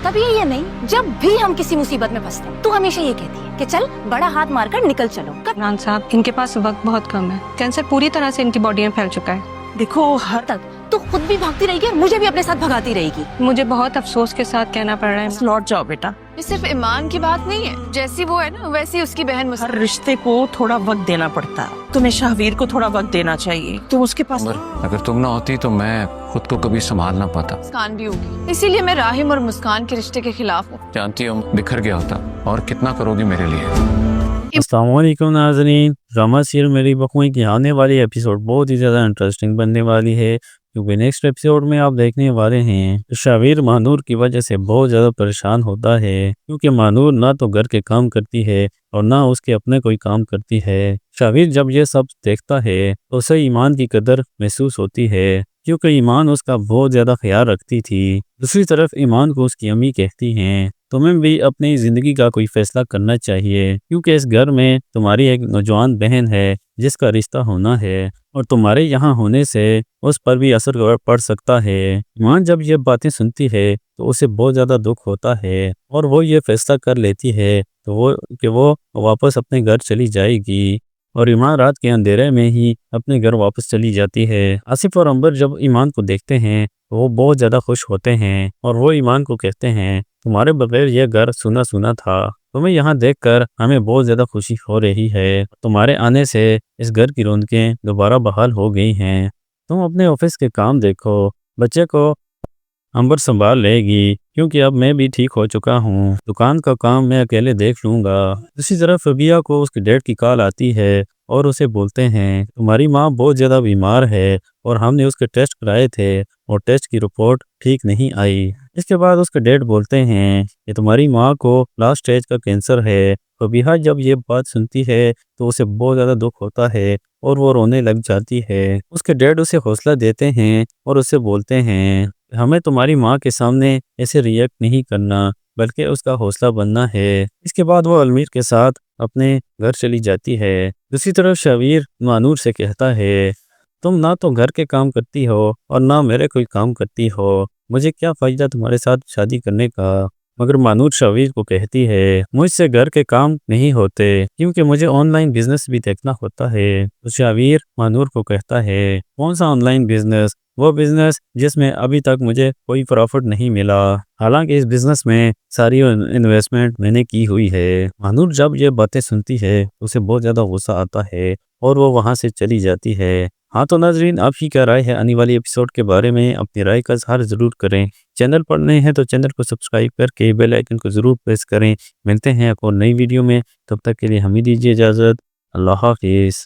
तभी ये नहीं, जब भी हम किसी मुसीबत में फंसते हैं तो हमेशा ये कहती है कि चल बड़ा हाथ मारकर निकल चलो। इमरान साहब, इनके पास वक्त बहुत कम है। कैंसर पूरी तरह से इनकी बॉडी में फैल चुका है। देखो हर तक तो खुद भी भागती रहेगी और मुझे भी अपने साथ भगाती रहेगी। मुझे बहुत अफसोस के साथ कहना पड़ रहा है। लौट जाओ बेटा। ये सिर्फ ईमान की बात नहीं है, जैसी वो है ना वैसी उसकी बहन हर रिश्ते को थोड़ा वक्त देना पड़ता है। तुम्हें शाहवीर को थोड़ा वक्त देना चाहिए। तुम उसके पास अगर तुम ना होती तो मैं खुद को कभी संभाल ना पाता। मुस्कान भी होगी, इसीलिए मैं राहिम और मुस्कान के रिश्ते के खिलाफ हूँ। जानती हो बिखर गया होता और कितना करोगी मेरे लिए। अस्सलाम वालेकुम नाज़रीन, ड्रामा सीरियल मेरी बखुएं की आने वाली एपिसोड बहुत ही ज़्यादा इंटरेस्टिंग बनने वाली है, क्योंकि नेक्स्ट एपिसोड में आप देखने वाले हैं शावीर मानूर की वजह से बहुत ज़्यादा परेशान होता है, क्योंकि मानूर ना तो घर के काम करती है और ना उसके अपने कोई काम करती है। शावीर जब ये सब देखता है तो उसे ईमान की कदर महसूस होती है, क्योंकि ईमान उसका बहुत ज़्यादा ख्याल रखती थी। दूसरी तरफ ईमान को उसकी अम्मी कहती हैं तुम्हें भी अपनी ज़िंदगी का कोई फैसला करना चाहिए, क्योंकि इस घर में तुम्हारी एक नौजवान बहन है जिसका रिश्ता होना है और तुम्हारे यहाँ होने से उस पर भी असर पड़ सकता है। ईमान जब ये बातें सुनती है तो उसे बहुत ज़्यादा दुख होता है और वो ये फैसला कर लेती है तो वो वापस अपने घर चली जाएगी। और ईमान रात के अंधेरे में ही अपने घर वापस चली जाती है। आसिफ और अंबर जब ईमान को देखते हैं तो वो बहुत ज़्यादा खुश होते हैं और वो ईमान को कहते हैं तुम्हारे बगैर यह घर सुना सुना था, तुम्हें यहाँ देखकर हमें बहुत ज़्यादा खुशी हो रही है। तुम्हारे आने से इस घर की रौनकें दोबारा बहाल हो गई हैं। तुम अपने ऑफिस के काम देखो, बच्चे को अंबर संभाल लेगी, क्योंकि अब मैं भी ठीक हो चुका हूँ। दुकान का काम मैं अकेले देख लूँगा। दूसरी तरफ रबिया को उसके डैड की कॉल आती है और उसे बोलते हैं तुम्हारी माँ बहुत ज़्यादा बीमार है और हमने उसके टेस्ट कराए थे और टेस्ट की रिपोर्ट ठीक नहीं आई। इसके बाद उसके डैड बोलते हैं कि तुम्हारी माँ को लास्ट स्टेज का कैंसर है। रबिया जब ये बात सुनती है तो उसे बहुत ज़्यादा दुख होता है और वो रोने लग जाती है। उसके डैड उसे हौसला देते हैं और उसे बोलते हैं हमें तुम्हारी माँ के सामने ऐसे रिएक्ट नहीं करना, बल्कि उसका हौसला बनना है। इसके बाद वो अलमीर के साथ अपने घर चली जाती है। दूसरी तरफ शावीर मानूर से कहता है तुम ना तो घर के काम करती हो और ना मेरे कोई काम करती हो, मुझे क्या फ़ायदा तुम्हारे साथ शादी करने का। मगर मानूर शावीर को कहती है मुझसे घर के काम नहीं होते, क्योंकि मुझे ऑनलाइन बिजनेस भी देखना होता है। तो शावीर मानूर को कहता है कौन सा ऑनलाइन बिजनेस? वो बिजनेस जिसमें अभी तक मुझे कोई प्रॉफिट नहीं मिला, हालांकि इस बिजनेस में सारी इन्वेस्टमेंट मैंने की हुई है। मानूर जब ये बातें सुनती है तो उसे बहुत ज़्यादा गुस्सा आता है और वो वहाँ से चली जाती है। हाँ तो नाजरीन, आपकी क्या राय है आने वाली एपिसोड के बारे में? अपनी राय का इज़हार ज़रूर करें। चैनल पर नए हैं तो चैनल को सब्सक्राइब करके बेल आइकन को ज़रूर प्रेस करें। मिलते हैं एक और नई वीडियो में, तब तक के लिए हमें दीजिए इजाज़त। अल्लाह हाफिज़।